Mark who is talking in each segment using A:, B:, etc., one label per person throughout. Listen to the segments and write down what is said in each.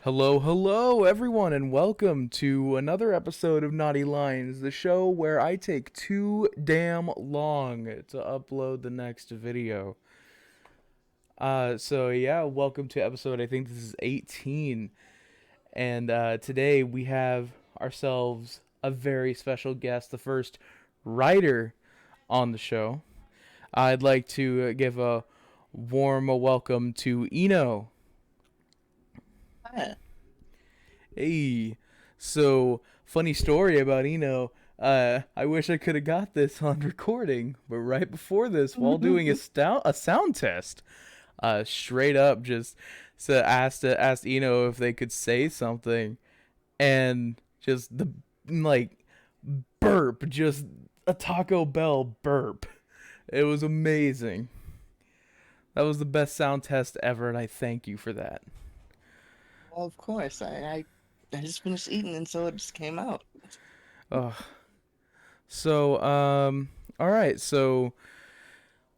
A: Hello, hello, everyone, and welcome to another episode of Naughty Lines, the show where I take too damn long to upload the next video. Welcome to episode, I think this is 18, and today we have ourselves a very special guest, the first writer on the show. I'd like to give a warm welcome to Ino.
B: Hi.
A: Hey, so funny story about Eno. I wish I could have got this on recording, but right before this, while doing a sound test, straight up just asked Eno if they could say something, and just the like burp, just a Taco Bell burp. It was amazing. That was the best sound test ever, and I thank you for that.
B: Well, of course. I just finished eating and so it just came out.
A: Ugh. So, all right. So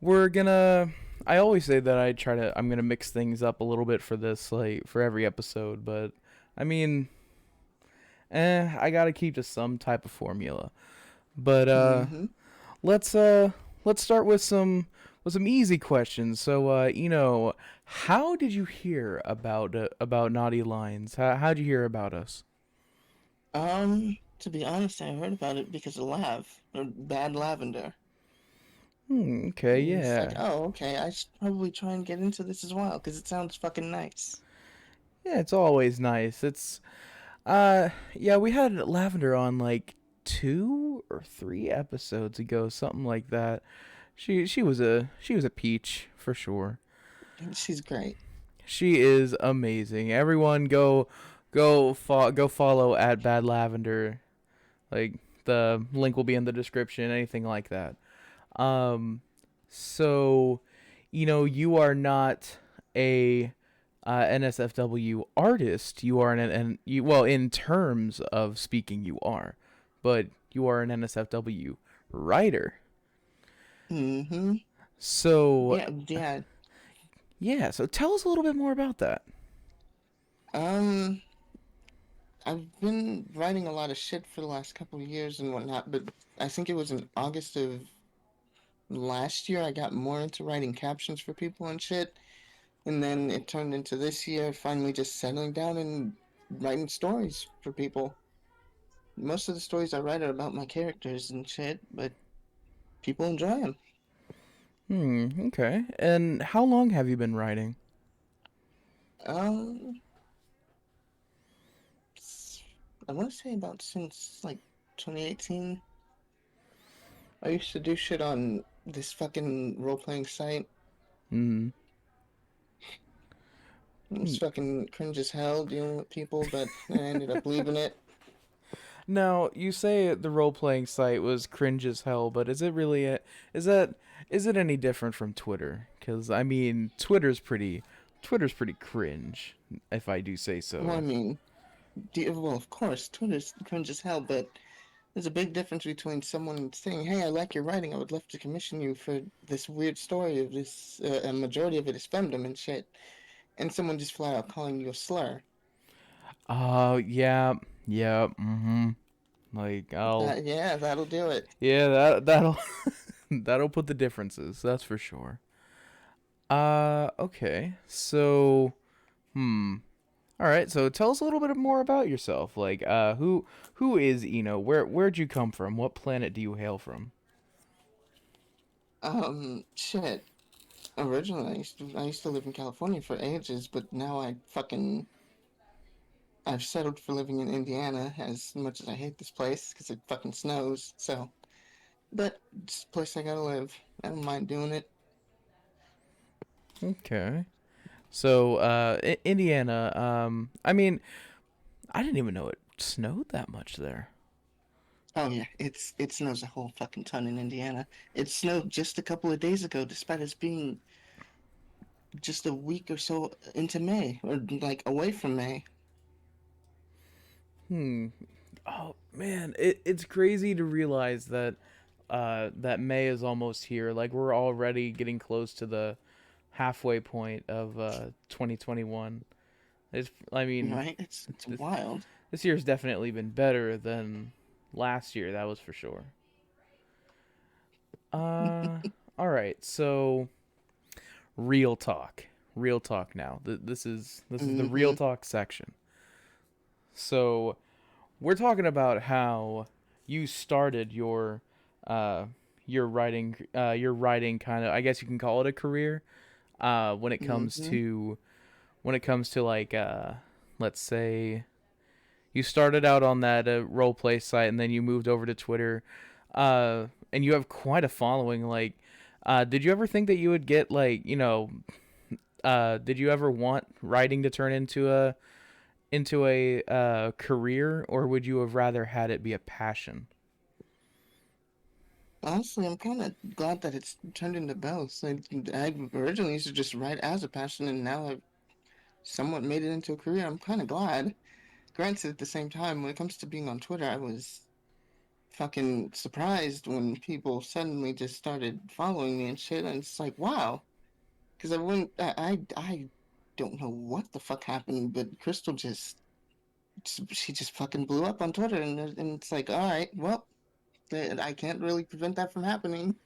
A: we're gonna. I always say that I'm gonna mix things up a little bit for this, like for every episode. But I mean, I gotta keep to some type of formula. But
B: Mm-hmm.
A: let's let's start with some easy questions. So, how did you hear about Naughty Lines? How'd you hear about us?
B: To be honest, I heard about it because of Bad Lavender.
A: Okay,
B: And it's like,
A: yeah.
B: oh, okay, I should probably try and get into this as well because it sounds fucking nice.
A: Yeah, it's always nice. Yeah, we had Lavender on like 2 or 3 episodes ago, something like that. She was a peach for sure.
B: And she's great.
A: She is amazing. Everyone go follow at Bad Lavender. Like the link will be in the description, anything like that. Um so you are not a NSFW artist. You are well, in terms of speaking, you are, but you are an NSFW writer.
B: Mm-hmm.
A: So
B: Yeah.
A: yeah, so tell us a little bit more about that.
B: Um, I've been writing a lot of shit for the last couple of years and whatnot, but I think it was in August of last year I got more into writing captions for people and shit. And then it turned into this year, finally just settling down and writing stories for people. Most of the stories I write are about my characters and shit, but people enjoy them.
A: Okay. And how long have you been writing?
B: Um, I want to say about since like 2018. I used to do shit on this fucking role playing site.
A: Hmm.
B: It's fucking cringe as hell dealing with people, but I ended up leaving it.
A: Now, you say the role-playing site was cringe as hell, but is that is it any different from Twitter? Cuz I mean, Twitter's pretty cringe, if I do say
B: Well, I
A: so.
B: mean, of course, Twitter's cringe as hell, but there's a big difference between someone saying, "Hey, I like your writing. I would love to commission you for this weird story of this. A majority of it is femdom and shit," and someone just flat out calling you a slur.
A: Oh, yeah. Yeah. Mhm. Like I'll
B: Yeah, that'll do it.
A: Yeah, that'll that'll put the differences. That's for sure. Okay. So, hmm. All right. So tell us a little bit more about yourself. Like who is Eno? Where'd you come from? What planet do you hail from?
B: Shit. Originally, I used to live in California for ages, but now I've settled for living in Indiana. As much as I hate this place because it fucking snows, so but it's a place I gotta live. I don't mind doing it.
A: Okay. So, Indiana. I mean, I didn't even know it snowed that much there.
B: Oh yeah, it snows a whole fucking ton in Indiana. It snowed just a couple of days ago, despite us being just a week or so into May, or like away from May.
A: Hmm. Oh man, it's crazy to realize that that May is almost here. Like we're already getting close to the halfway point of 2021. I mean,
B: Right? It's
A: this
B: wild.
A: this year's definitely been better than last year. That was for sure. Uh, all right. So real talk. Now, this is the real
B: Mm-hmm.
A: talk section. So we're talking about how you started uh your writing kind of, I guess you can call it a career, when it comes
B: Mm-hmm.
A: to like let's say you started out on that role play site and then you moved over to Twitter, and you have quite a following. Like, did you ever think that you would get like, did you ever want writing to turn into a career, or would you have rather had it be a passion?
B: Honestly, I'm kind of glad that it's turned into both. I originally used to just write as a passion, and now I've somewhat made it into a career. I'm kind of glad. Granted, at the same time, when it comes to being on Twitter, I was fucking surprised when people suddenly just started following me and shit. And it's like, wow, because I wouldn't, I don't know what the fuck happened, but Crystal just, she just fucking blew up on Twitter, and it's like, all right, well, I can't really prevent that from happening.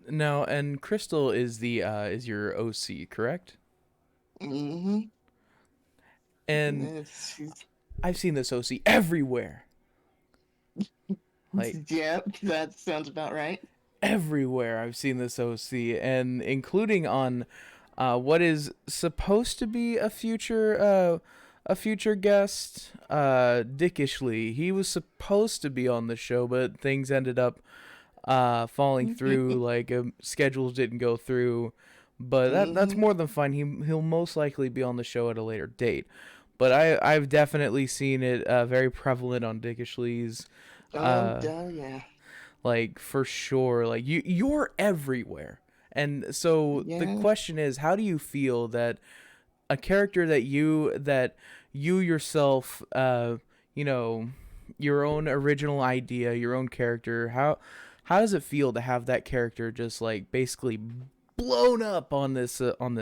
A: No, and Crystal is your OC, correct?
B: Mm-hmm.
A: And
B: It's,
A: I've seen this OC everywhere. Like
B: yeah, that sounds about right.
A: everywhere I've seen this OC, and including on what is supposed to be a future guest, Dickishly. He was supposed to be on the show, but things ended up falling through. Like schedules didn't go through, but that's
B: Mm-hmm.
A: more than fine. He'll most likely be on the show at a later date. But I've definitely seen it very prevalent on Dickishly's,
B: Oh,
A: uh,
B: yeah.
A: like for sure. Like you're everywhere. And so the
B: Yeah.
A: question is, how do you feel that a character that you yourself, you know, your own original idea, your own character, how does it feel to have that character just like basically blown up on this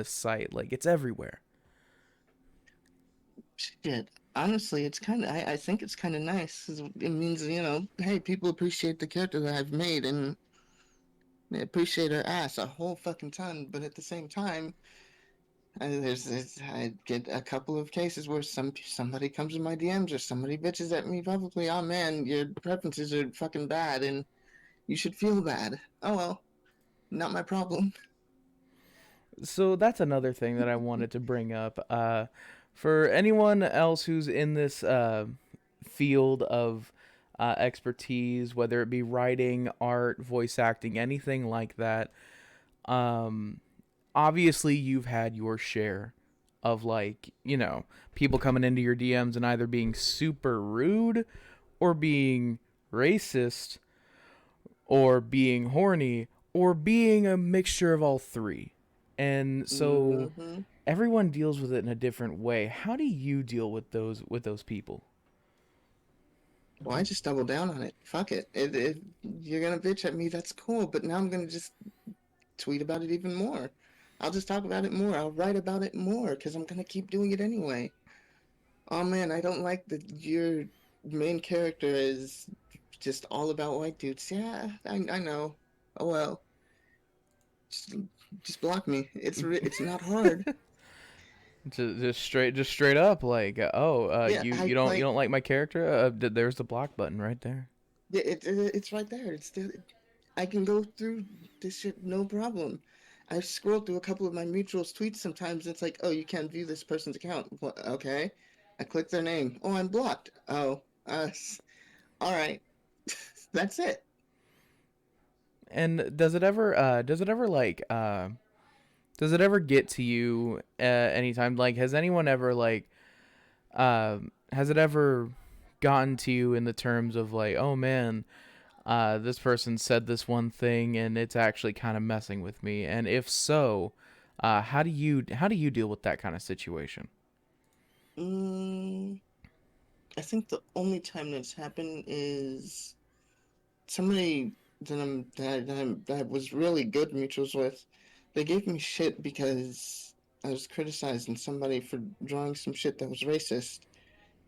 A: site? Like it's everywhere.
B: Shit. Honestly, it's kind of, I think it's kind of nice. 'Cause it means, hey, people appreciate the character that I've made and they appreciate her ass a whole fucking ton. But at the same time, I get a couple of cases where somebody comes in my DMs or somebody bitches at me publicly. Oh man, your preferences are fucking bad and you should feel bad. Oh well, not my problem.
A: So that's another thing that I wanted to bring up. For anyone else who's in this field of expertise, whether it be writing, art, voice acting, anything like that, um, obviously you've had your share of like, people coming into your DMs and either being super rude or being racist or being horny or being a mixture of all three. And so
B: Hmm.
A: everyone deals with it in a different way. How do you deal with those people?
B: Well, I just double down on it. Fuck it. If you're gonna bitch at me, that's cool. But now I'm gonna just tweet about it even more. I'll just talk about it more. I'll write about it more because I'm gonna keep doing it anyway. Oh man, I don't like that your main character is just all about white dudes. Yeah, I know. Oh well, just, just block me. It's not hard.
A: Just straight up like, oh,
B: Yeah, I
A: you
B: like
A: don't like my character? There's the block button right there.
B: yeah, it's right there. I can go through this shit no problem. I scroll through a couple of my mutuals tweets sometimes. It's like, oh, you can't view this person's account. What? Okay. I click their name. Oh, I'm blocked. Oh, all right. That's it.
A: And does it ever get to you anytime? Like, has anyone ever like has it ever gotten to you in the terms of like, oh man, this person said this one thing and it's actually kind of messing with me? And if so, how do you deal with that kind of situation?
B: Mm, I think the only time that's happened is somebody. that was really good mutuals with, they gave me shit because I was criticizing somebody for drawing some shit that was racist,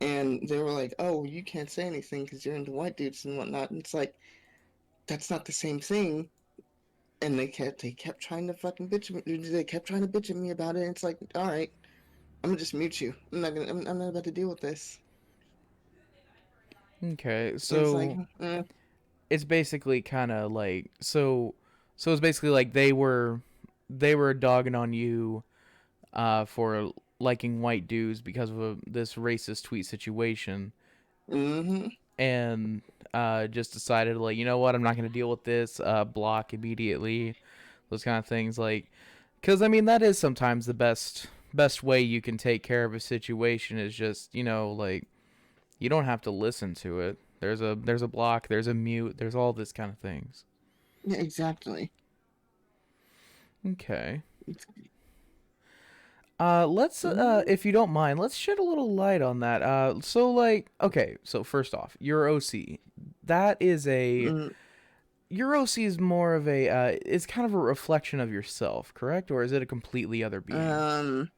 B: and they were like, "Oh, you can't say anything because you're into white dudes and whatnot." And it's like that's not the same thing. And they kept trying to fucking bitch at me. They kept trying to bitch at me about it. And it's like, all right, I'm gonna just mute you. I'm not about to deal with this.
A: Okay,
B: And it's like,
A: so it's basically kind of like so it's basically like they were dogging on you for liking white dudes because of this racist tweet situation,
B: mm-hmm.
A: and just decided like, you know what, I'm not going to deal with this, block immediately, those kind of things, like, because I mean that is sometimes the best way you can take care of a situation is just, like, you don't have to listen to it. There's a block, there's a mute, there's all this kind of things.
B: Yeah, exactly.
A: Okay.
B: It's,
A: Let's
B: mm,
A: if you don't mind, let's shed a little light on that. So like, okay, so first off, your OC, that is a
B: mm,
A: your OC is more of a it's kind of a reflection of yourself, correct? Or is it a completely other being?
B: um,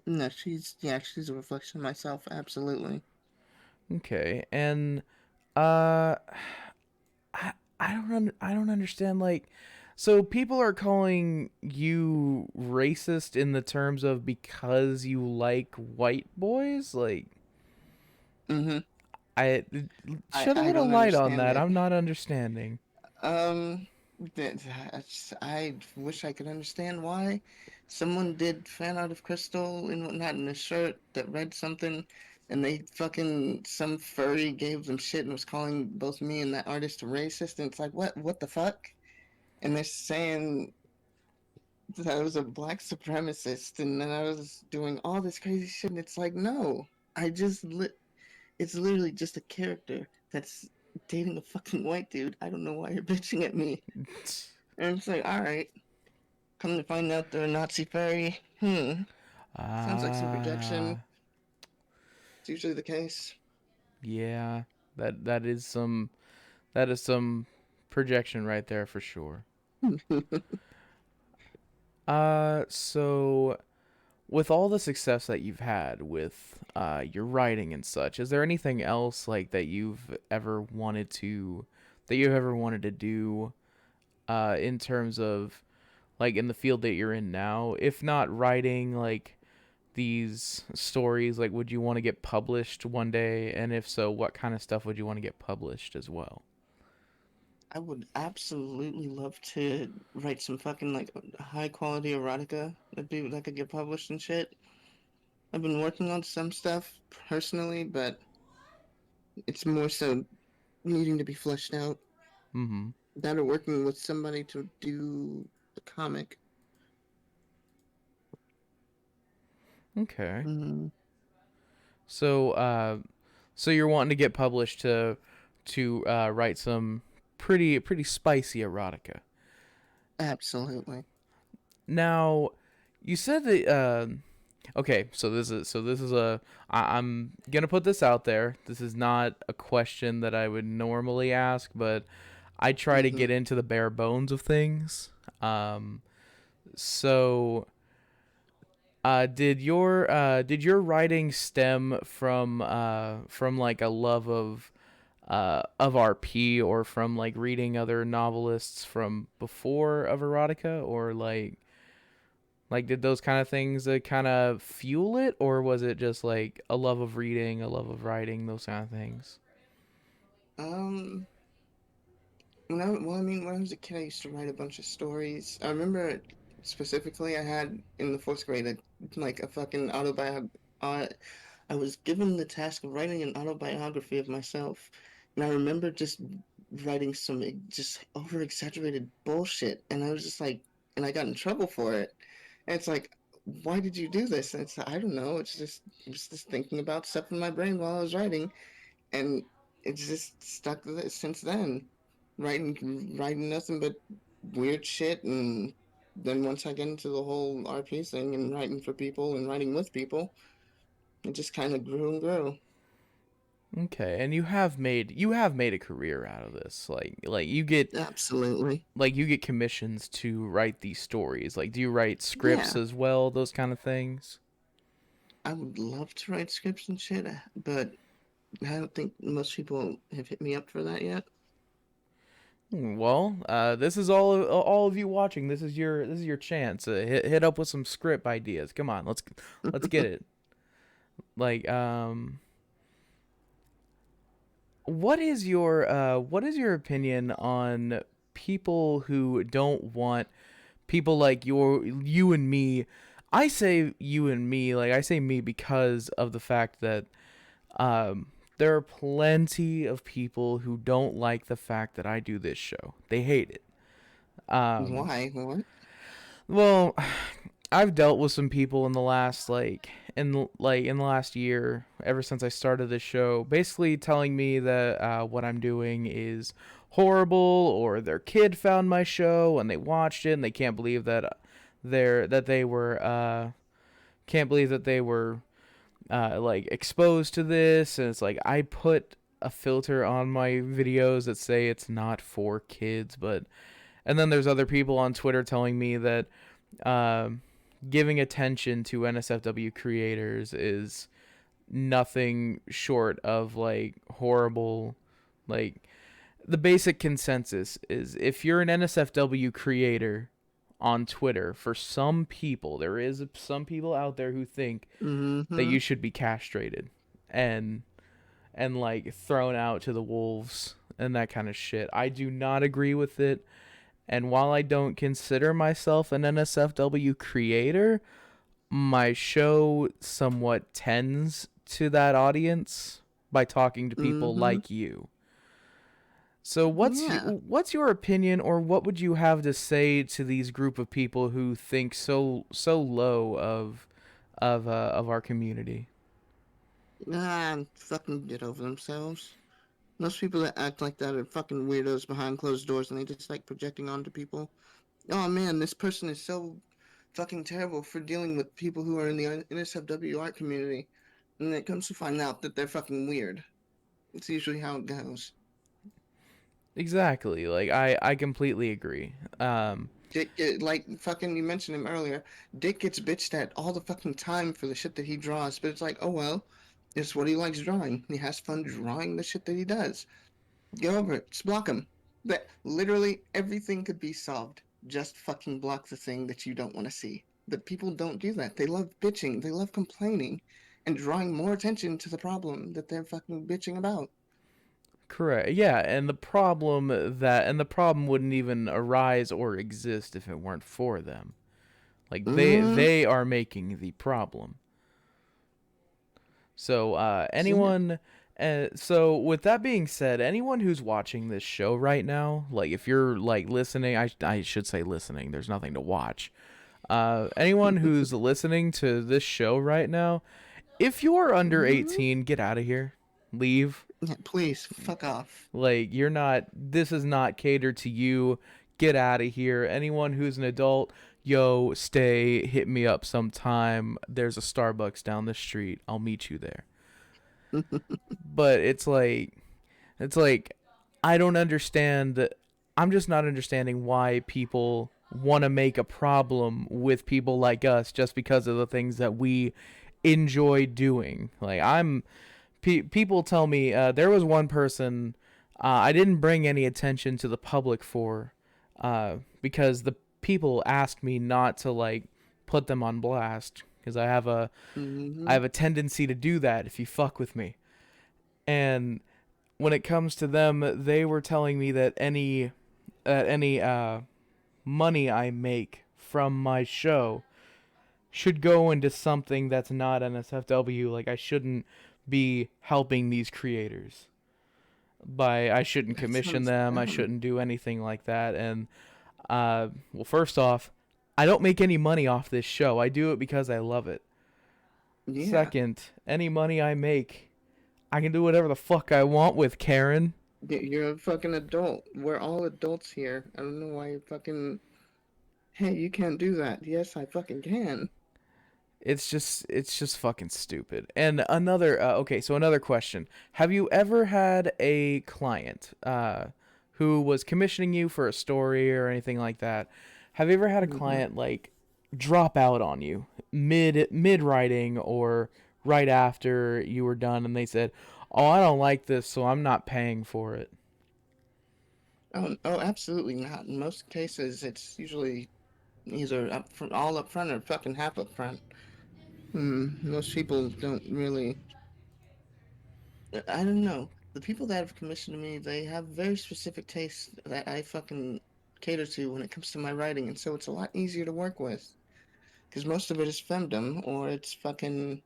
B: no, she's a reflection of myself. Absolutely.
A: Okay, and uh, I don't understand, like, so people are calling you racist in the terms of because you like white boys, like.
B: Mm-hmm.
A: I Shed a
B: I
A: little
B: don't
A: light on
B: understand
A: that.
B: it.
A: I'm not understanding.
B: Um, I wish I could understand why someone did fan art of Crystal and whatnot in a shirt that read something, and they fucking some furry gave them shit and was calling both me and that artist a racist, and it's like what the fuck? And they're saying that I was a black supremacist and then I was doing all this crazy shit, and it's like no, I just lit. It's literally just a character that's dating a fucking white dude. I don't know why you're bitching at me. And it's like, all right, come to find out they're a Nazi fairy. Sounds like some projection.
A: Ah,
B: It's usually the case.
A: yeah. That is some projection right there for sure. So with all the success that you've had with your writing and such, is there anything else like that you've ever wanted to do in terms of like in the field that you're in now? If not writing, like these stories, like would you want to get published one day, and if so, what kind of stuff would you want to get published as well?
B: I would absolutely love to write some fucking like high quality erotica that could get published and shit. I've been working on some stuff personally, but it's more so needing to be fleshed out.
A: Mm-hmm.
B: That or working with somebody to do the comic.
A: Okay.
B: Mm,
A: So so you're wanting to get published to write some pretty spicy erotica.
B: absolutely.
A: Now, you said that okay, so this is I'm gonna put this out there. This is not a question that I would normally ask, but I try to
B: Mm-hmm.
A: get into the bare bones of things. Um, so did your writing stem from like a love of RP, or from like reading other novelists from before of erotica, or like did those kind of things kind of fuel it, or was it just like a love of reading, a love of writing, those kind of things?
B: Um, well, I mean, when I was a kid, I used to write a bunch of stories. I remember specifically I had in the fourth grade like a fucking autobiography. I was given the task of writing an autobiography of myself, and I remember just writing some just over exaggerated bullshit, and I was just like, and I got in trouble for it. And it's like, why did you do this? And it's I don't know. It was just thinking about stuff in my brain while I was writing, and it's just stuck with it since then. Writing nothing but weird shit, and then once I get into the whole RP thing and writing for people and writing with people, it just kind of grew and grew.
A: Okay, and you have made a career out of this. Like you get
B: Absolutely.
A: like you get commissions to write these stories. Like do you write scripts
B: Yeah.
A: as well, those kind of things?
B: I would love to write scripts and shit, but I don't think most people have hit me up for that yet.
A: Well, this is all of you watching. This is your chance. Hit up with some script ideas. Come on, let's get it. Like what is your opinion on people who don't want people like you and me? I say you and me, like I say me because of the fact that there are plenty of people who don't like the fact that I do this show. They hate it. Um,
B: Why? What?
A: well, I've dealt with some people in the last in the last year, ever since I started this show, basically telling me that what I'm doing is horrible, or their kid found my show and they watched it and they can't believe that they were can't believe that they were like exposed to this, and it's like I put a filter on my videos that say it's not for kids, but and then there's other people on Twitter telling me that um, giving attention to NSFW creators is nothing short of like horrible. Like the basic consensus is if you're an NSFW creator on Twitter, for some people, there is some people out there who think that
B: Mm-hmm.
A: you should be castrated and like thrown out to the wolves and that kind of shit. I do not agree with it. And while I don't consider myself an NSFW creator, my show somewhat tends to that audience by talking to people
B: Mm-hmm.
A: like you. So
B: Yeah.
A: what's your opinion, or what would you have to say to these group of people who think so low of our community?
B: Fucking get over themselves. Most people that act like that are fucking weirdos behind closed doors and they just like projecting onto people. Oh man, this person is so fucking terrible for dealing with people who are in the NSFW art community. And then it comes to find out that they're fucking weird. It's usually how it goes.
A: Exactly. Like I completely agree.
B: Like fucking, you mentioned him earlier. Dick gets bitched at all the fucking time for the shit that he draws, but it's like, oh well, it's what he likes drawing. He has fun drawing the shit that he does. Get over it. Just block him. That literally everything could be solved. Just fucking block the thing that you don't want to see. But people don't do that. They love bitching. They love complaining, and drawing more attention to the problem that they're fucking bitching about.
A: Correct. Yeah, and the problem wouldn't even arise or exist if it weren't for them. Like they
B: Mm-hmm.
A: they are making the problem. So
B: Yeah.
A: anyone so with that being said, anyone who's watching this show right now, like if you're like listening, I should say listening, there's nothing to watch. Anyone who's listening to this show right now, if you're under
B: Mm-hmm.
A: 18, get out of here. Leave.
B: Yeah, please, fuck off.
A: Like you're not this is not catered to you. Get out of here. Anyone who's an adult, yo, stay, hit me up sometime. There's a Starbucks down the street. I'll meet you there. But it's like I don't understand. I'm just not understanding why people want to make a problem with people like us just because of the things that we enjoy doing. Like people tell me there was one person I didn't bring any attention to the public for because the people asked me not to like put them on blast because I
B: Mm-hmm.
A: have a tendency to do that if you fuck with me. And when it comes to them, they were telling me that any money I make from my show should go into something that's not NSFW. Like I shouldn't be helping these creators. I shouldn't
B: That
A: commission
B: sounds
A: them. I
B: bad.
A: shouldn't do anything like that. And well, first off, I don't make any money off this show. I do it because I love it.
B: Yeah.
A: Second, any money I make, I can do whatever the fuck I want with, Karen.
B: You're a fucking adult. We're all adults here. I don't know why you're fucking. Hey, you can't do that. Yes, I fucking can.
A: it's just fucking stupid. And another okay, so another question: have you ever had a client who was commissioning you for a story or anything like that? Have you ever had a
B: Hmm.
A: client like drop out on you mid writing or right after you were done, and they said, "Oh, I don't like this, so I'm not paying for it."
B: Oh, absolutely not. In most cases, it's usually either all up front or fucking half up front. Most people don't really. I don't know. The people that have commissioned me, they have very specific tastes that I fucking cater to when it comes to my writing, and so it's a lot easier to work with. Because most of it is femdom, or it's fucking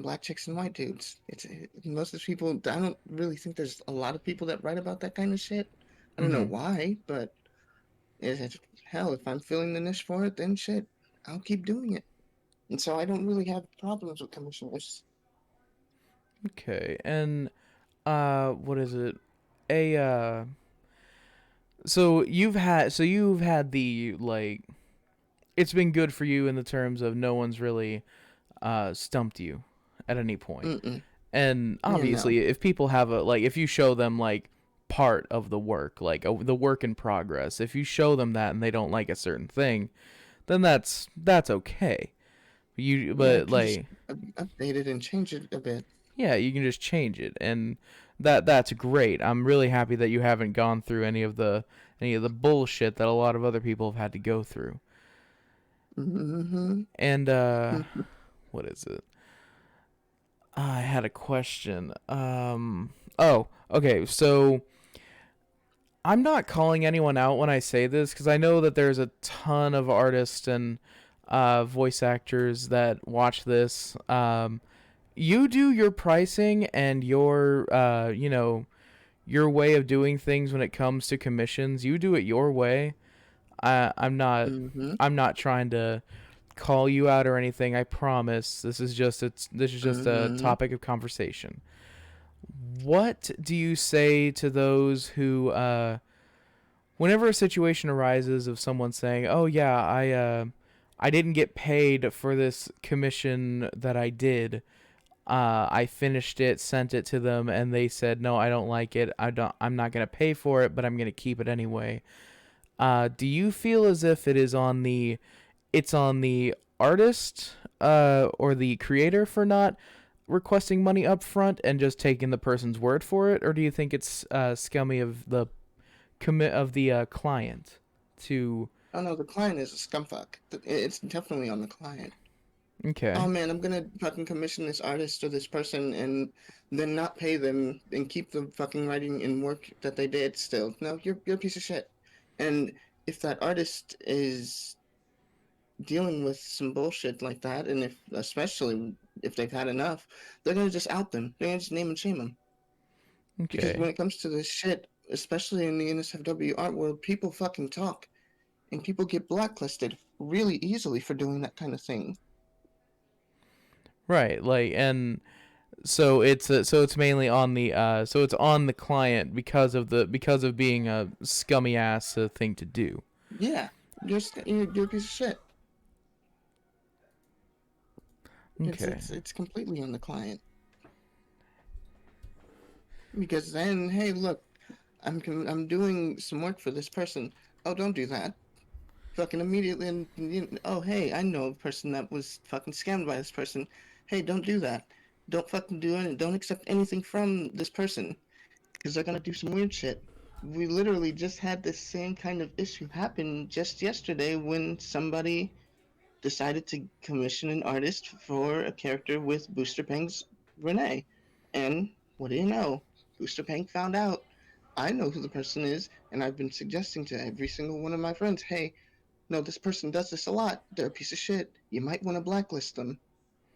B: black chicks and white dudes. Most of the people. I don't really think there's a lot of people that write about that kind of shit. I don't know
A: Mm-hmm.
B: why, but hell, if I'm feeling the niche for it, then shit, I'll keep doing it. And so I don't really have problems with commissioners.
A: Okay, and what is it? A so you've had the like it's been good for you in the terms of no one's really stumped you at any point.
B: Mm-mm.
A: And
B: Yeah, no.
A: obviously, if people have a like, if you show them like part of the work, like the work in progress, if you show them that and they don't like a certain thing, then that's okay. You
B: Yeah, I
A: but
B: can just
A: like
B: update it and change it a bit.
A: yeah, you can just change it, and that's great. I'm really happy that you haven't gone through any of the bullshit that a lot of other people have had to go through.
B: Mm-hmm.
A: And what is it? I had a question. Oh, okay. So I'm not calling anyone out when I say this because I know that there's a ton of artists and voice actors that watch this. You do your pricing and your way of doing things when it comes to commissions. You do it your way. I'm not.
B: Mm-hmm.
A: I'm not trying to call you out or anything. I promise. This is just a
B: Mm-hmm.
A: topic of conversation. What do you say to those who whenever a situation arises of someone saying, "Oh yeah, I didn't get paid for this commission that I did. I finished it, sent it to them, and they said, "No, I don't like it. I'm not gonna pay for it, but I'm gonna keep it anyway." Do you feel as if it's on the artist or the creator for not requesting money up front and just taking the person's word for it, or do you think it's scummy of the commit of the client to?
B: Oh no, the client is a scumfuck. It's definitely on the client. Oh
A: Okay.
B: man, I'm gonna fucking commission this artist or this person and then not pay them and keep the fucking writing and work that they did still. No, you're a piece of shit. And if that artist is dealing with some bullshit like that, and if especially if they've had enough, they're gonna just out them. They're gonna just name and shame them. Because
A: Okay.
B: when it comes to this shit, especially in the NSFW art world, people fucking talk, and people get blacklisted really easily for doing that kind of thing.
A: Right. Like, and so it's mainly on the so it's on the client because of being a scummy ass thing to do.
B: Yeah, you're a piece of shit. It's
A: Okay.
B: it's it's completely on the client because then, hey, look, I'm doing some work for this person. Oh, don't do that. Fucking immediately, and oh, hey, I know a person that was fucking scammed by this person. Hey, don't do that. Don't fucking do it. Don't accept anything from this person because they're gonna do some weird shit. We literally just had this same kind of issue happen just yesterday when somebody decided to commission an artist for a character with Booster Pang's Renee. And what do you know? Booster Pang found out. I know who the person is, and I've been suggesting to every single one of my friends, hey, no, this person does this a lot. They're a piece of shit. You might want to blacklist them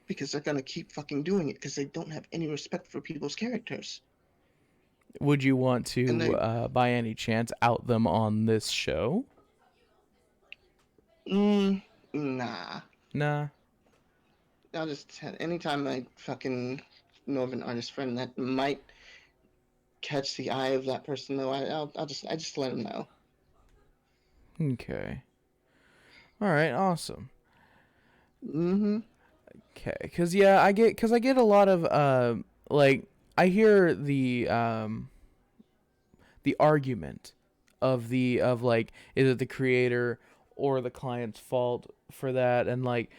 B: because they're gonna keep fucking doing it because they don't have any respect for people's characters.
A: Would you want
B: And
A: to
B: they,
A: by any chance out them on this show?
B: nah.
A: Nah.
B: I'll just anytime I fucking know of an artist friend that might catch the eye of that person though, I just let them know.
A: Okay. All right. Awesome.
B: Mm-hmm.
A: Okay, cause yeah, cause I get a lot of like I hear the argument of like is it the creator or the client's fault for that, and like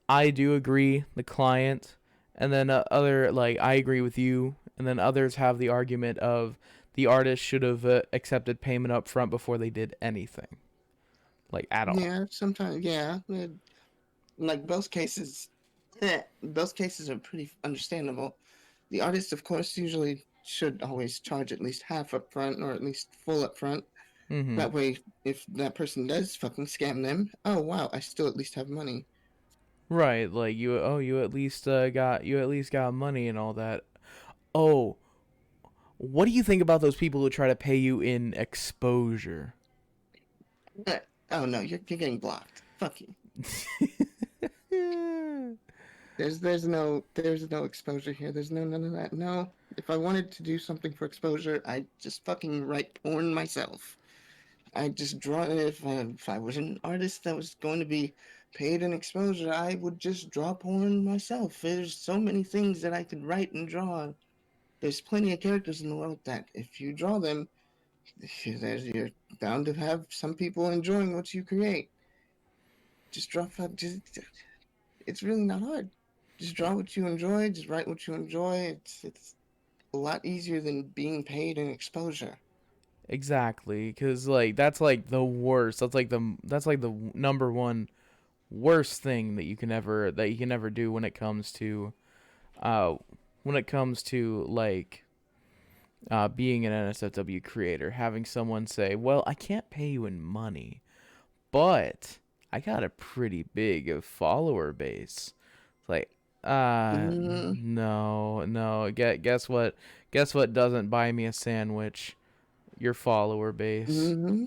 A: I do agree the client, and then other like I agree with you, and then others have the argument of the artist should have accepted payment up front before they did anything like at all.
B: Yeah, sometimes, yeah. Like both cases, both cases are pretty understandable. The artist, of course, usually should always charge at least half up front or at least full up front.
A: Mm-hmm.
B: That way, if that person does fucking scam them, oh wow, I still at least have money.
A: Right, like you at least got money and all that. Oh, what do you think about those people who try to pay you in exposure?
B: Oh no, you're getting blocked. Fuck you. There's no exposure here. There's no none of that. No. If I wanted to do something for exposure, I'd just fucking write porn myself. I just draw. If I was an artist that was going to be paid in exposure, I would just draw porn myself. There's so many things that I could write and draw. There's plenty of characters in the world that, if you draw them, you're bound to have some people enjoying what you create. Just draw. Just, it's really not hard. Just draw what you enjoy. Just write what you enjoy. It's a lot easier than being paid in exposure.
A: Exactly, because like that's like the worst. That's like the number one worst thing that you can ever do uh when it comes to like being an NSFW creator. Having someone say, "Well, I can't pay you in money, but I got a pretty big follower base." It's like,
B: Mm,
A: no, no. Guess what? Guess what doesn't buy me a sandwich? Your follower base.
B: mm-hmm.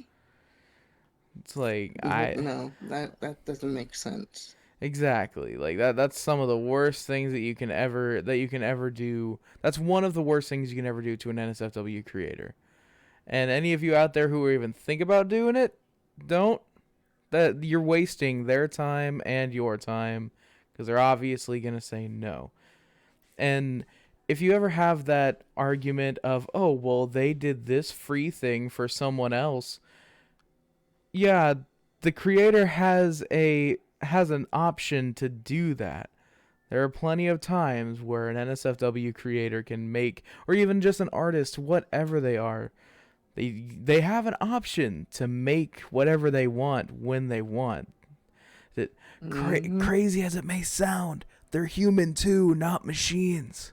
A: It's like
B: No, that doesn't make sense.
A: exactly like that's some of the worst things that you can ever do. That's one of the worst things you can ever do to an NSFW creator. And any of you out there who are even think about doing it, don't. That you're wasting their time and your time because they're obviously going to say no. And if you ever have that argument of, "Oh, well, they did this free thing for someone else." Yeah, the creator has an option to do that. There are plenty of times where an NSFW creator can make, or even just an artist, whatever they are, they have an option to make whatever they want when they want. That
B: Mm-hmm.
A: crazy as it may sound, they're human too, not machines.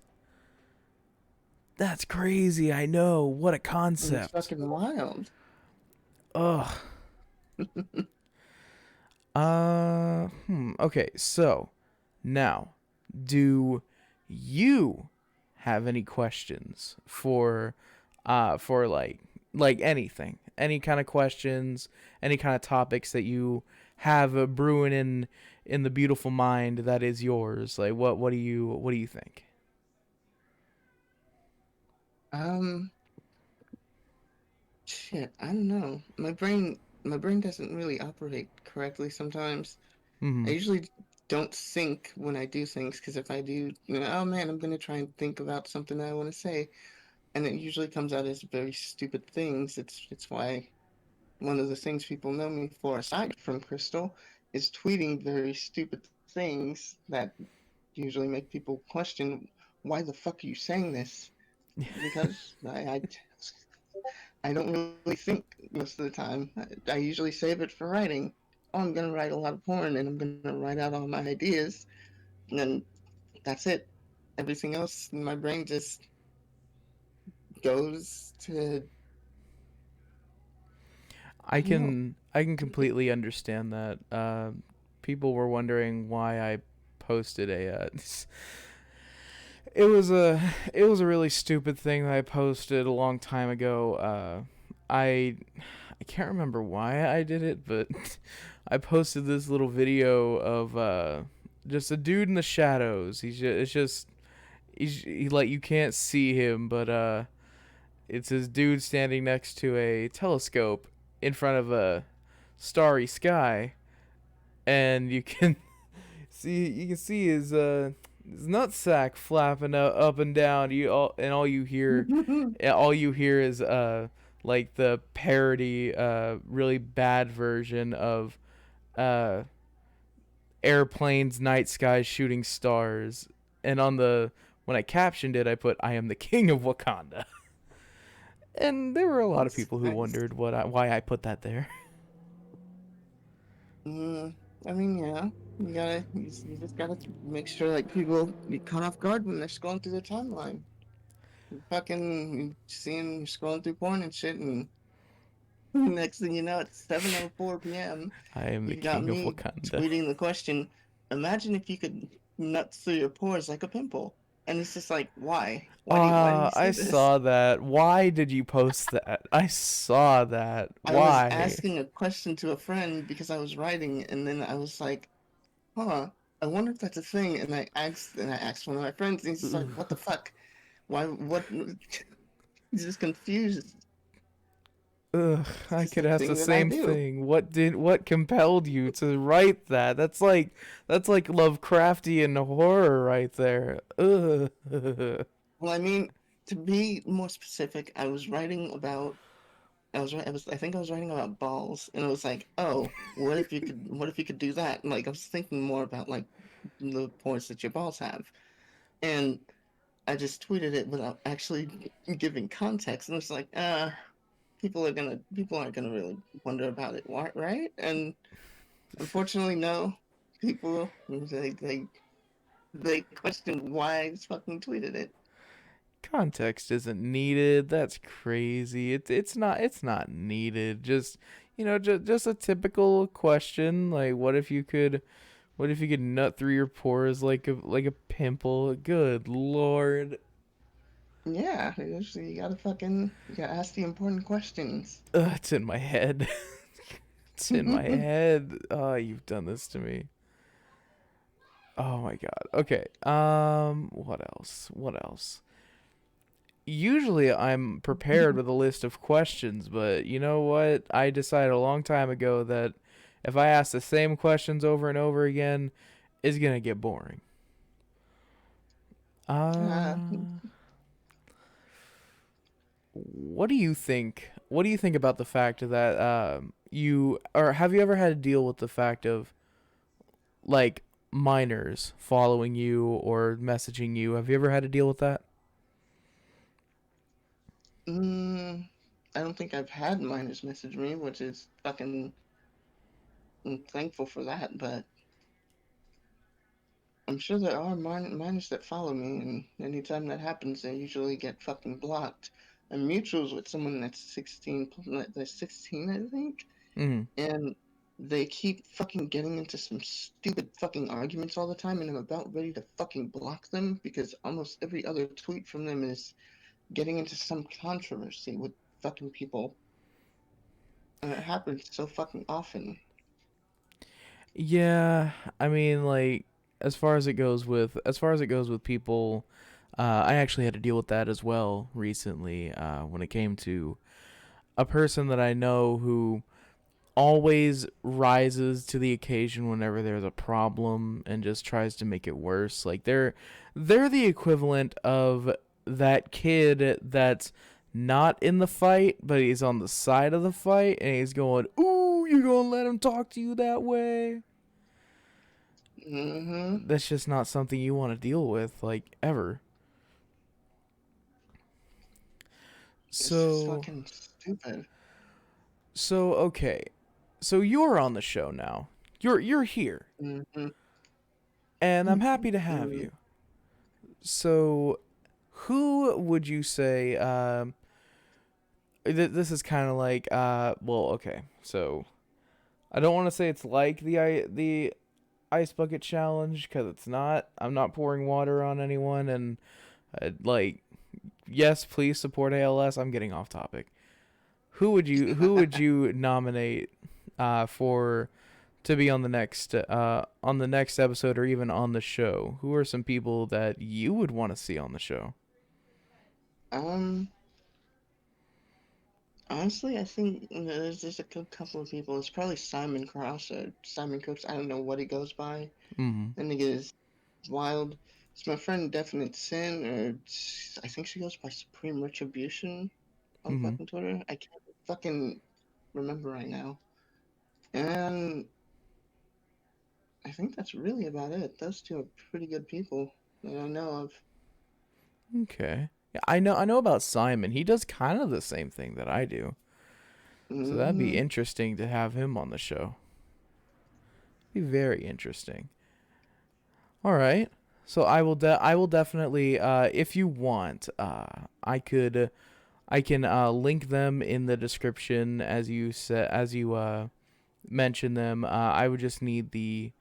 A: That's crazy. I know. What a
B: It's
A: concept.
B: fucking wild.
A: Ugh. Okay, so now, do you have any questions for like anything, any kind of questions, any kind of topics that you have brewing in the beautiful mind that is yours? Like what do you think?
B: Um, shit, I don't know. My brain doesn't really operate correctly sometimes. I
A: Hmm.
B: usually don't think when I do things because if I do, oh man, I'm gonna try and think about something that I want to say, and it usually comes out as very stupid things. It's why one of the things people know me for, aside from Crystal, is tweeting very stupid things that usually make people question why the fuck are you saying this? Because I don't really think most of the time. I usually save it for writing. Oh, I'm gonna write a lot of porn and I'm gonna write out all my ideas, and then that's it. Everything else in my brain just goes to I don't know.
A: I can completely understand that. People were wondering why I posted a it was a it was a really stupid thing that I posted a long time ago. I can't remember why I did it, but I posted this little video of just a dude in the shadows. It's just he like you can't see him, but it's this dude standing next to a telescope in front of a starry sky, and you can See, you can see his nutsack flapping up and down. And all you hear is like the parody, really bad version of uh airplanes, night skies, shooting stars. And on the when I captioned it, I put "I am the king of Wakanda." And there were a lot of
B: That's
A: people who
B: nice.
A: wondered why I put that there.
B: Mm, I mean, yeah, you just gotta make sure like people get caught off guard when they're scrolling through their timeline. You seeing you scrolling through porn and shit, and next thing you know, it's 7:04 p.m.
A: I am the
B: You've got
A: king of
B: me
A: Wakanda.
B: tweeting the question. Imagine if you could nuts through your pores like a pimple, and it's just like, why? Why do you
A: I
B: say this?
A: saw that. Why did you post that? I saw that.
B: I was
A: Why?
B: asking a question to a friend because I was writing, and then I was like, huh, I wonder if that's a thing. And I asked one of my friends, and he's just like, what the fuck? Why? What? He's just confused.
A: Ugh,
B: It's
A: I
B: just
A: could
B: a
A: ask the
B: thing that I
A: same
B: do.
A: thing. What compelled you to write that? That's like Lovecraftian horror right there. Ugh.
B: Well, I mean, to be more specific, I think I was writing about balls, and it was like, oh, what if you could do that? And, like, I was thinking more about like the points that your balls have, and I just tweeted it without actually giving context, and it's like, people aren't gonna really wonder about it, right? And unfortunately, no, people they question why I fucking tweeted it.
A: Context isn't needed. That's crazy. It's not needed. Just just a typical question like what if you could nut through your pores like a pimple? Good lord.
B: Yeah, you gotta ask the important questions.
A: It's in my head. It's in my head. Oh, you've done this to me. Oh my god. Okay. What else? What else? Usually I'm prepared with a list of questions, but you know what? I decided a long time ago that if I ask the same questions over and over again, it's going to get boring.
B: Uh,
A: Uh what do you think? What do you think about the fact that you or have you ever had to deal with the fact of like minors following you or messaging you? Have you ever had to deal with that?
B: mm, I don't think I've had minors message me, which is fucking I'm thankful for that, but I'm sure there are minors that follow me, and anytime that happens, they usually get fucking blocked. I'm mutuals with someone that's 16, that's 16, I think,
A: Mm.
B: and they keep fucking getting into some stupid fucking arguments all the time, and I'm about ready to fucking block them because almost every other tweet from them is getting into some controversy with fucking people, and it happens so fucking often.
A: Yeah, I mean, like as far as it goes with people, I actually had to deal with that as well recently. When it came to a person that I know who always rises to the occasion whenever there's a problem and just tries to make it worse. Like they're the equivalent of that kid that's not in the fight, but he's on the side of the fight and he's going, "Ooh, you're gonna let him talk to you that way?"
B: Mm-hmm.
A: That's just not something you want to deal with, like, ever.
B: It's just
A: So,
B: fucking stupid.
A: okay. So you're on the show now. You're here,
B: Mm-hmm.
A: and I'm happy to have you. So, who would you say? This is kind of like, well, okay. So I don't want to say it's like the ice bucket challenge because it's not. I'm not pouring water on anyone, and like, yes, please support ALS. I'm getting off topic. Who would you nominate for to be on the next episode or even on the show? Who are some people that you would want to see on the show?
B: um, Honestly, I think there's just a couple of people. It's probably Simon Cross or Simon Cooks. I don't know what he goes by.
A: Mm-hmm.
B: I think it is wild. It's my friend Definite Sin, or I think she goes by Supreme Retribution on
A: Mm-hmm.
B: fucking Twitter. I can't fucking remember right now. And I think that's really about it. Those two are pretty good people that I know of.
A: Okay. Yeah, I know about Simon. He does kind of the same thing that I do. So that'd be
B: Hmm.
A: interesting to have him on the show. Be very interesting. All right. So I will definitely if you want I can link them in the description as you said as you mention them. I would just need the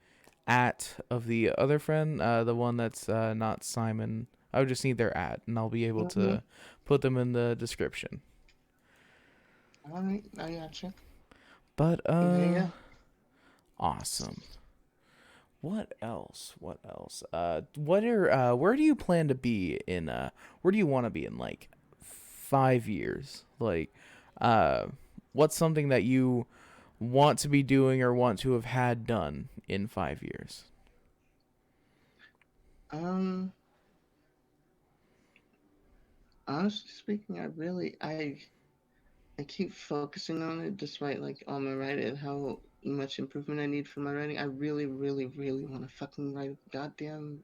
A: at of the other friend, the one that's not Simon. I would just need their at, and I'll be able
B: Hmm.
A: to put them in the description.
B: All right, I gotcha.
A: But
B: There you go.
A: awesome. What else? What else? What are where do you plan to be in where do you want to be in like 5 years? Like uh what's something that you want to be doing or want to have had done in 5 years?
B: Um, Honestly speaking, I keep focusing on it despite like all my writing and how much improvement I need for my writing. I really, really, really want to fucking write a goddamn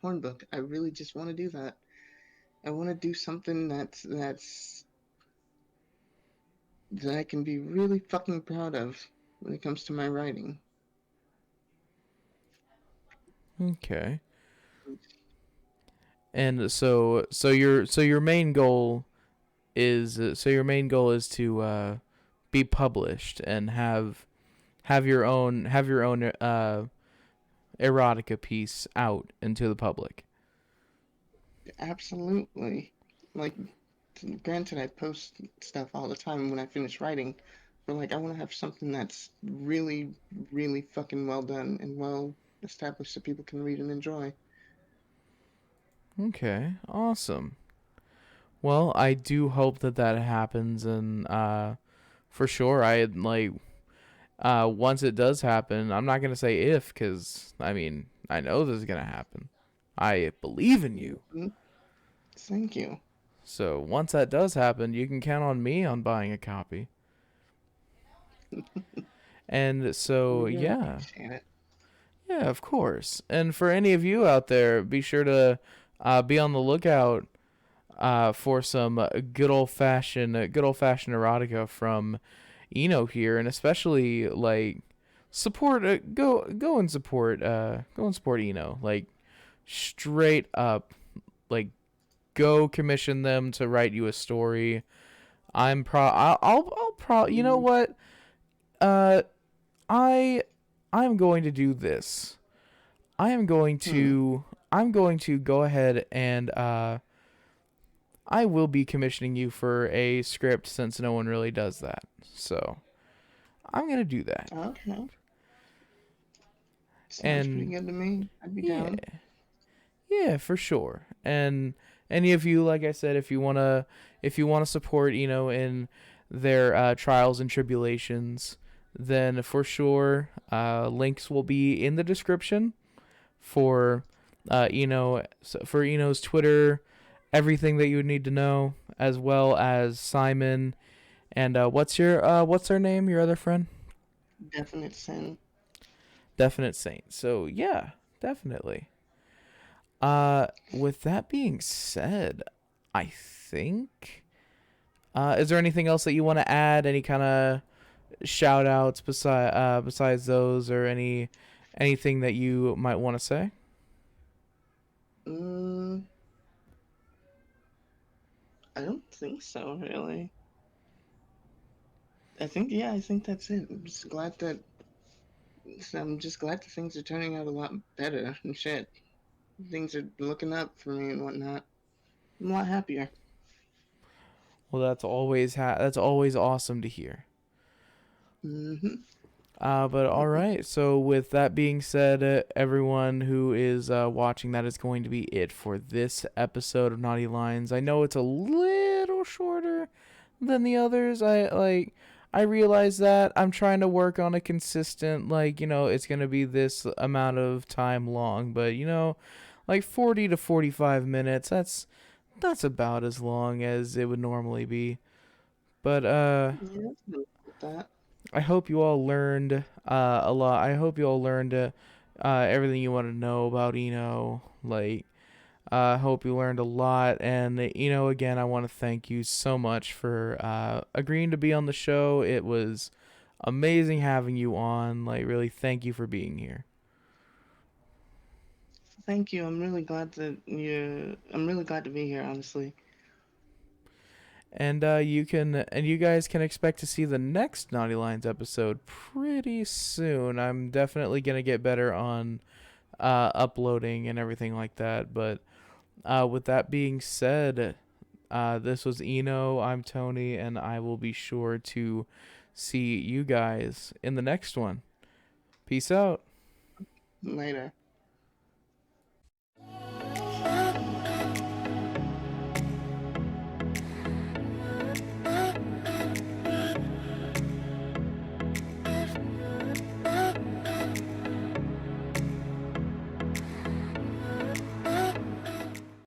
B: porn book. I really just want to do that. I want to do something that I can be really fucking proud of when it comes to my writing.
A: Okay. And so your main goal is to be published and have your own erotica piece out into the public.
B: Absolutely. Like, granted, I post stuff all the time when I finish writing, but like, I want to have something that's really, really fucking well done and well established so people can read and enjoy.
A: Okay, awesome. Well, I do hope that that happens, and for sure, I like once it does happen. I'm not gonna say if, because I mean I know this is gonna happen. I believe in you.
B: Mhm. Thank you.
A: So once that does happen, you can count on me on buying a copy. And so
B: We really
A: yeah,
B: appreciate it.
A: yeah, of course. And for any of you out there, be sure to be on the lookout for some good old fashioned erotica from here, and especially like support go and support like straight up like go commission them to write you a story. I'll pro you know
B: Mhm.
A: what uh I I'm going to do this. I am going
B: Hmm.
A: to go ahead and I will be commissioning you for a script since no one really does that. So I'm gonna do that.
B: Okay. Sounds pretty
A: And
B: good to me. I'd be
A: yeah,
B: down.
A: yeah, for sure. And any of you, like I said, if you wanna support, in their trials and tribulations, then for sure, links will be in the description for for Twitter, everything that you would need to know, as well as Simon. And what's their name? Your other friend?
B: Definite sin.
A: Definite Saint. So yeah, definitely. With that being said, I think. Is there anything else that you want to add? Any kind of shout outs besides those, or anything that you might want to say?
B: Mm, I don't think so, really. I think that's it. I'm just glad that things are turning out a lot better and shit. Things are looking up for me and whatnot. I'm a lot happier.
A: Well, that's always awesome to hear.
B: Hmm.
A: But all right. So with that being said, everyone who is watching, that is going to be it for this episode of Naughty Lines. I know it's a little shorter than the others. I realize that I'm trying to work on a consistent, it's going to be this amount of time long, but like 40 to 45 minutes. That's about as long as it would normally be. But
B: Yeah, with that.
A: I hope you all learned a lot. I hope you all learned everything you want to know about Eno. I hope you learned a lot. And, again, I want to thank you so much for agreeing to be on the show. It was amazing having you on. Really, thank you for being here.
B: Thank you. I'm really glad to be here, honestly.
A: And you guys can expect to see the next Naughty Lines episode pretty soon. I'm definitely gonna get better on uploading and everything like that. But with that being said, this was Eno. I'm Tony, and I will be sure to see you guys in the next one. Peace out.
B: Later.